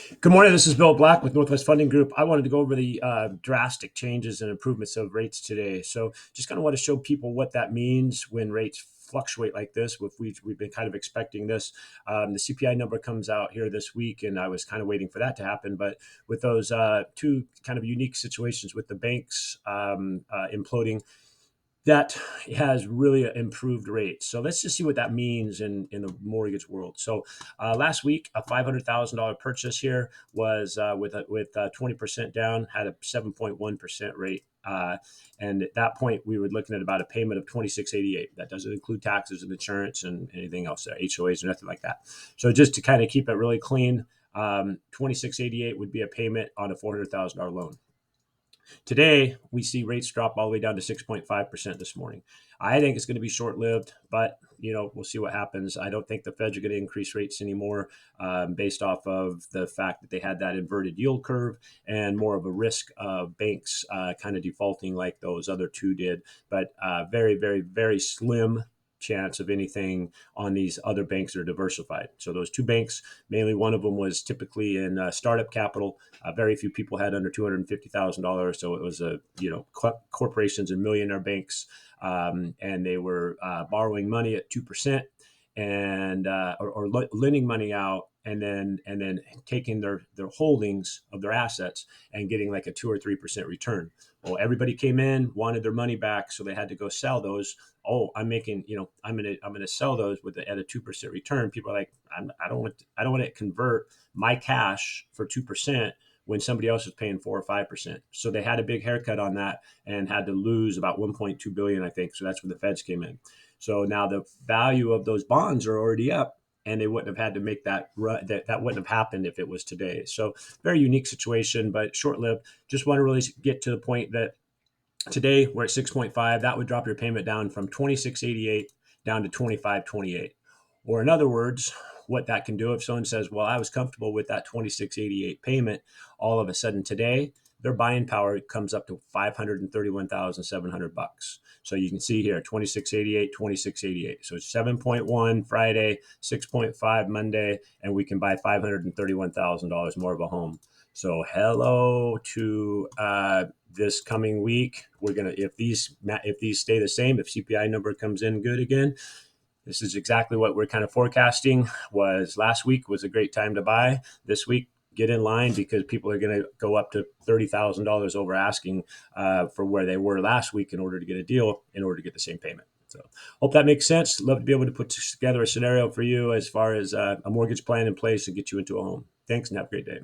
Good morning. This is Bill Black with Northwest Funding Group. I wanted to go over the drastic changes and improvements of rates today. So, just kind of want to show people what that means when rates fluctuate like this. If we've been kind of expecting this. The CPI number comes out here this week, and I was kind of waiting for that to happen. But with those two kind of unique situations with the banks imploding, that has really improved rates. So let's just see what that means in the mortgage world. So last week, a $500,000 purchase here was with 20% down, had a 7.1% rate. And at that point, we were looking at about a payment of 2688. That doesn't include taxes and insurance and anything else, HOAs or nothing like that. So just to kind of keep it really clean, 2688 would be a payment on a $400,000 loan. Today, we see rates drop all the way down to 6.5% this morning. I think it's going to be short-lived, but we'll see what happens. I don't think the Feds are going to increase rates anymore, based off of the fact that they had that inverted yield curve and more of a risk of banks kind of defaulting like those other two did. But very, very, very slim chance of anything on these other banks that are diversified. So those two banks, mainly one of them was typically in startup capital. Very few people had under $250,000. So it was corporations and millionaire banks, and they were borrowing money at 2% and or lending money out and then taking their holdings of their assets and getting like a 2 or 3% return. Well, everybody came in, wanted their money back, so they had to go sell those. Oh, I'm gonna sell those at a 2% return. People are like, I don't want to convert my cash for 2% when somebody else is paying 4 or 5%. So they had a big haircut on that and had to lose about 1.2 billion, I think. So that's where the Feds came in. So now the value of those bonds are already up, and they wouldn't have had to make that wouldn't have happened if it was today. So very unique situation, but short-lived. Just want to really get to the point that today we're at 6.5. That would drop your payment down from 2688 down to 2528. Or in other words, what that can do if someone says, well, I was comfortable with that 2688 payment, all of a sudden today their buying power comes up to $531,700. So you can see here 2688, 2688. So it's 7.1 Friday, 6.5 Monday, and we can buy $531,000 more of a home. So hello to this coming week. We're gonna if these stay the same, if CPI number comes in good again, this is exactly what we're kind of forecasting. Was last week was a great time to buy. This week, get in line because people are going to go up to $30,000 over asking for where they were last week in order to get a deal, in order to get the same payment. So hope that makes sense. Love to be able to put together a scenario for you as far as a mortgage plan in place and get you into a home. Thanks and have a great day.